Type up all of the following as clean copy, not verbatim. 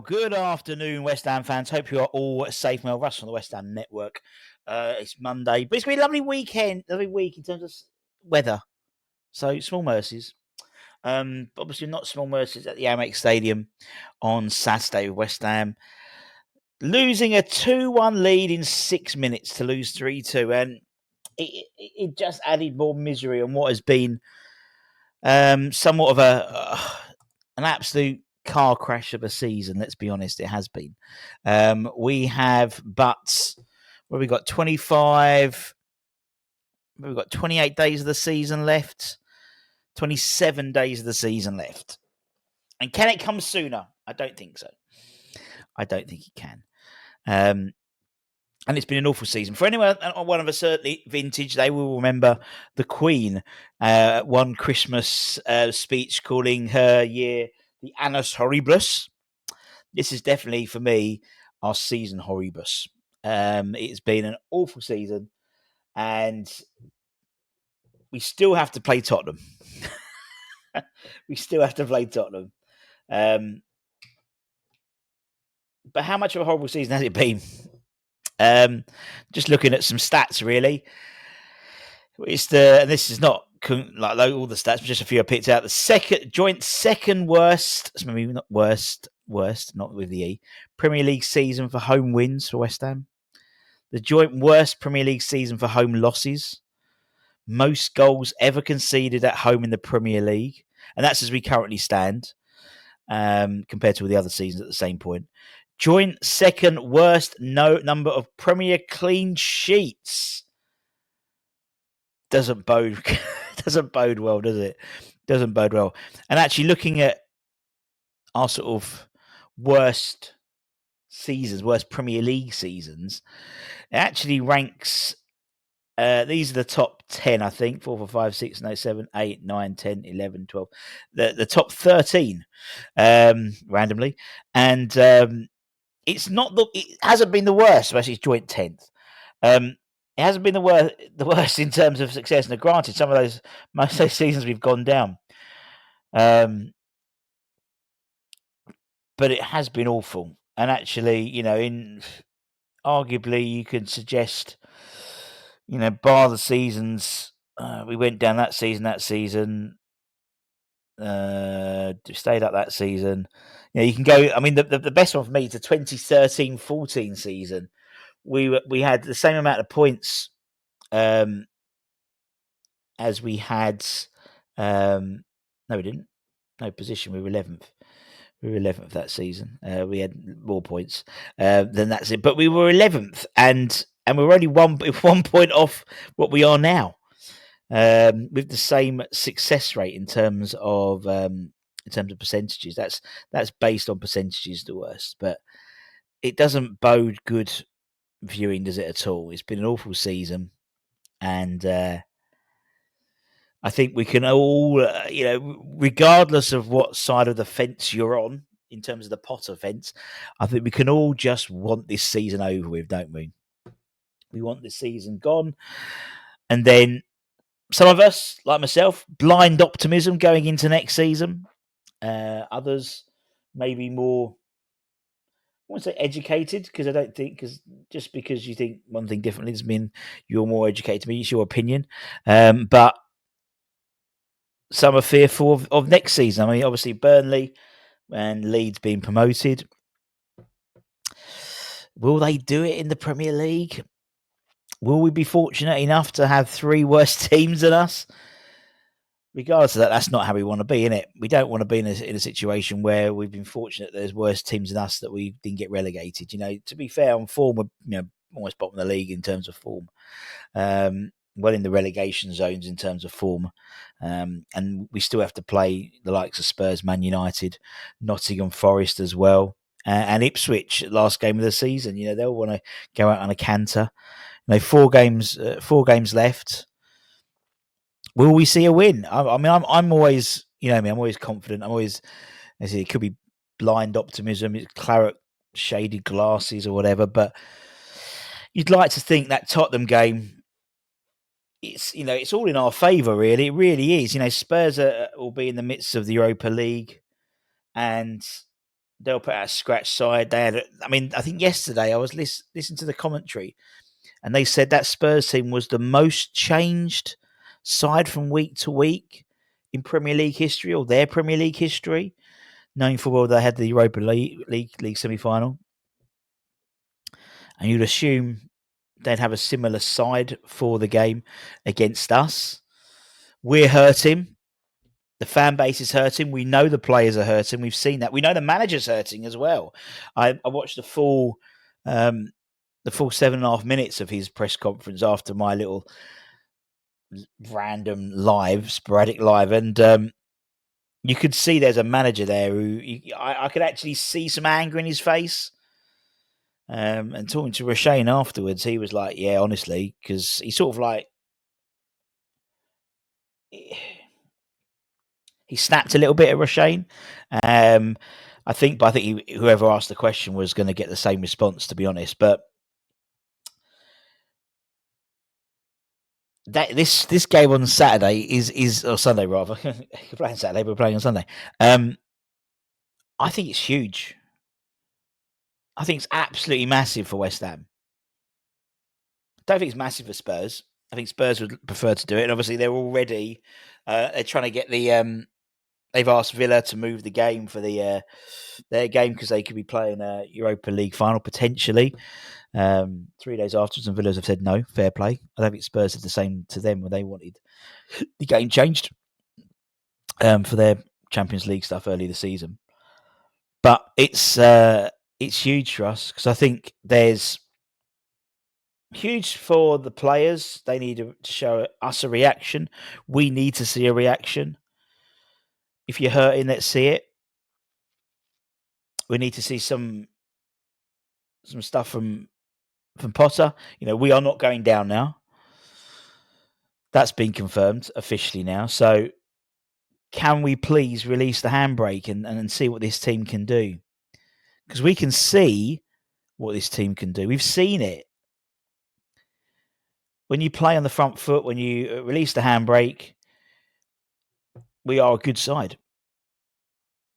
good afternoon, West Ham fans. Hope you are all safe and well. Russ on the West Ham Network. It's Monday, but it's going to be a lovely weekend, lovely week in terms of weather. So, small mercies. Obviously, not small mercies at the Amex Stadium on Saturday with West Ham. Losing a 2-1 lead in 6 minutes to lose 3-2. And it just added more misery on what has been somewhat of an absolute car crash of a season. Let's be honest, it has been. We have we got 25. We've got 28 days of the season left. 27 days of the season left. And can it come sooner? I don't think so. I don't think it can. And it's been an awful season. For anyone one of a certain vintage, they will remember the Queen one Christmas speech calling her year the Annus Horribilis. This is definitely, for me, our season Horribilis. It's been an awful season, and we still have to play Tottenham. We still have to play Tottenham. But how much of a horrible season has it been? Just looking at some stats, really. And this is not like all the stats, but just a few I picked out. The joint second worst, maybe not worst, not with the E, Premier League season for home wins for West Ham. The joint worst Premier League season for home losses. Most goals ever conceded at home in the Premier League. And that's as we currently stand, compared to all the other seasons at the same point. Joint second worst number of Premier clean sheets. Doesn't bode well, does it? Doesn't bode well. And actually looking at our sort of worst seasons, worst Premier League seasons, it actually ranks, these are the top 10, I think, 4, 4, 5, 6, 7, 8, 9, 10, 11, 12. The top 13, randomly. And it hasn't been the worst, especially it's joint 10th. It hasn't been the worst in terms of success. And granted, most of those seasons we've gone down. But it has been awful. And actually, arguably you could suggest, bar the seasons, we went down that season, stayed up that season. You can go, I mean, the best one for me is the 2013-14 season. We had the same amount of points as we had. No, we didn't. No position. We were 11th. We were 11th that season. We had more points than that's it, but we were 11th, and we were only one point off what we are now, with the same success rate in terms of percentages. That's based on percentages, the worst, but it doesn't bode good viewing, does it at all? It's been an awful season, and I think we can all, regardless of what side of the fence you're on, in terms of the Potter fence, I think we can all just want this season over with, don't we? We want this season gone, and then some of us, like myself, blind optimism going into next season. Others maybe more, I won't say educated, because I don't think, just because you think one thing differently doesn't mean you're more educated than me. It's your opinion. But some are fearful of next season. I mean, obviously Burnley and Leeds being promoted. Will they do it in the Premier League? Will we be fortunate enough to have 3 worse teams than us? Regardless of that, that's not how we want to be, innit? We don't want to be in a situation where we've been fortunate that there's worse teams than us that we didn't get relegated. To be fair, on form, we're almost bottom of the league in terms of form. Well in the relegation zones in terms of form. And we still have to play the likes of Spurs, Man United, Nottingham Forest as well, and Ipswich, last game of the season. They'll want to go out on a canter. 4 games left. Will we see a win? I'm always, I'm always confident. It could be blind optimism, it's claret shaded glasses or whatever, but you'd like to think that Tottenham game, it's all in our favour, really. It really is. Spurs will be in the midst of the Europa League, and they'll put out a scratch side. They had, I think yesterday I was listening to the commentary, and they said that Spurs team was the most changed side from week to week in Premier League history, or their Premier League history. Knowing full well they had the Europa League semi-final, and you'd assume they'd have a similar side for the game against us. We're hurting. The fan base is hurting. We know the players are hurting. We've seen that. We know the manager's hurting as well. I watched the full 7.5 minutes of his press conference after my little random sporadic live, and you could see there's a manager there who I could actually see some anger in his face. And talking to Rashane afterwards, he was like, "Yeah, honestly," because he sort of like he snapped a little bit at Rashane. I think whoever asked the question was going to get the same response, to be honest. But this game on Saturday or Sunday rather. You're playing Saturday, but we're playing on Sunday. I think it's huge. I think it's absolutely massive for West Ham. Don't think it's massive for Spurs. I think Spurs would prefer to do it. And obviously, they're already they're trying to get the. They've asked Villa to move the game for their game because they could be playing a Europa League final potentially 3 days afterwards, and Villas have said no. Fair play. I don't think Spurs did the same to them when they wanted the game changed for their Champions League stuff early this season. But it's huge for us because I think there's huge for the players. They need to show us a reaction. We need to see a reaction. If you're hurting, let's see it. We need to see some stuff from Potter. We are not going down now. That's been confirmed officially now. So can we please release the handbrake and see what this team can do? Because we can see what this team can do. We've seen it. When you play on the front foot, when you release the handbrake, we are a good side.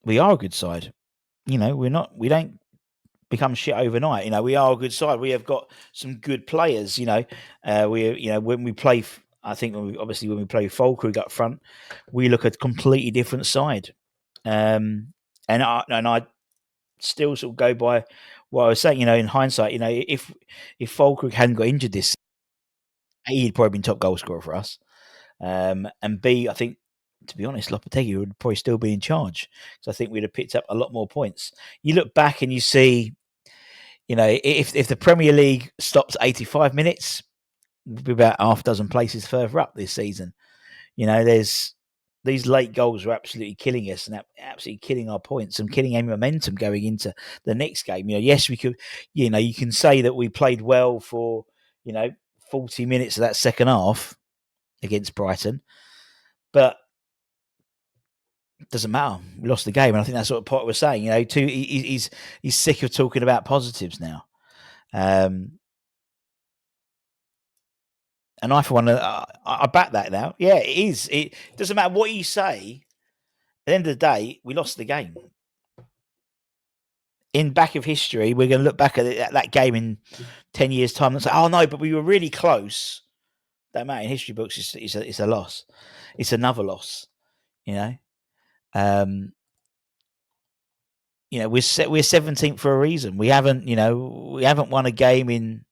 We are a good side. We don't become shit overnight. We are a good side. We have got some good players. When we play, I think when we play Fulkrug up front, we look a completely different side. And I still sort of go by what I was saying. In hindsight, if Fulkrug hadn't got injured this, A, he'd probably been top goal scorer for us, and B, I think, to be honest, Lopetegui would probably still be in charge. So I think we'd have picked up a lot more points. You look back and you see, if the Premier League stops at 85 minutes, we'll be about half a dozen places further up this season. There's these late goals are absolutely killing us and absolutely killing our points and killing any momentum going into the next game. Yes, we could, you can say that we played well for, 40 minutes of that second half against Brighton, but it doesn't matter. We lost the game, and I think that's what Potter was saying. He's sick of talking about positives now. And I, for one, I back that now. Yeah, it is. It doesn't matter what you say. At the end of the day, we lost the game. In back of history, we're going to look back at that game in 10 years' time and say, "Oh no, but we were really close." Don't matter. In history books, it's a loss. It's another loss. We're 17th for a reason. We haven't won a game in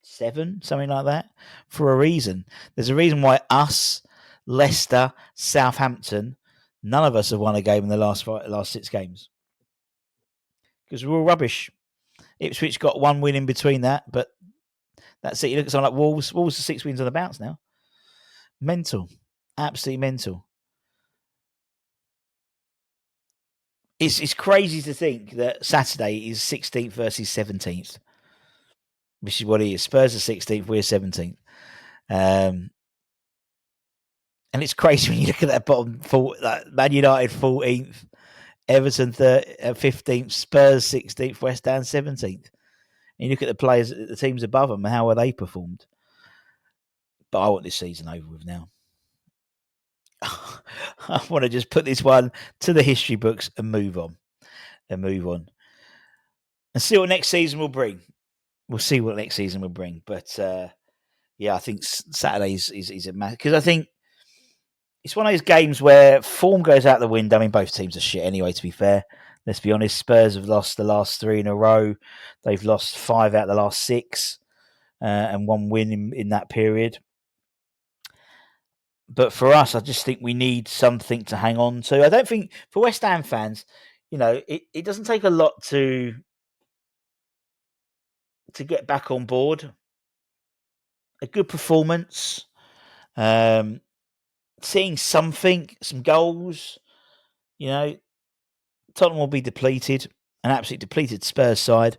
7, something like that, for a reason. There's a reason why us, Leicester, Southampton, none of us have won a game in the last 6 games because we're all rubbish. Ipswich got 1 win in between that, but that's it. You look at something like Wolves. Wolves are 6 wins on the bounce now. Mental, absolutely mental. It's crazy to think that Saturday is 16th versus 17th, which is what it is. Spurs are 16th, we're 17th. And it's crazy when you look at that bottom, like Man United 14th, Everton 15th, Spurs 16th, West Ham 17th. And you look at the players, the teams above them, and how are they performed? But I want this season over with now. I want to just put this one to the history books and move on. and move on and see what next season will bring. We'll see what next season will bring. But yeah, I think Saturday is a match because I think it's one of those games where form goes out the window. I mean, both teams are shit anyway, to be fair. Let's be honest. Spurs have lost the last 3 in a row. They've lost 5 out of the last 6 and 1 win in that period. But for us, I just think we need something to hang on to. I don't think, for West Ham fans, it doesn't take a lot to get back on board. A good performance. Seeing something, some goals, Tottenham will be depleted, an absolutely depleted Spurs side.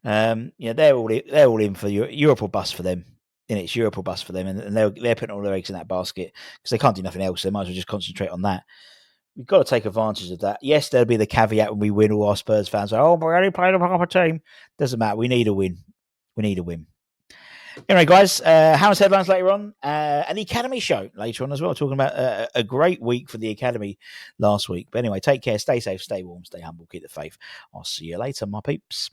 They're all in for Europe or bust for them. It's Europe or bust for them, and they're putting all their eggs in that basket because they can't do nothing else. They might as well just concentrate on that. We've got to take advantage of that. Yes, there'll be the caveat when we win. All our Spurs fans are, we only played a proper team. Doesn't matter. We need a win. Anyway, guys, House headlines later on, and the Academy show later on as well. Talking about a great week for the Academy last week. But anyway, take care, stay safe, stay warm, stay humble, keep the faith. I'll see you later, my peeps.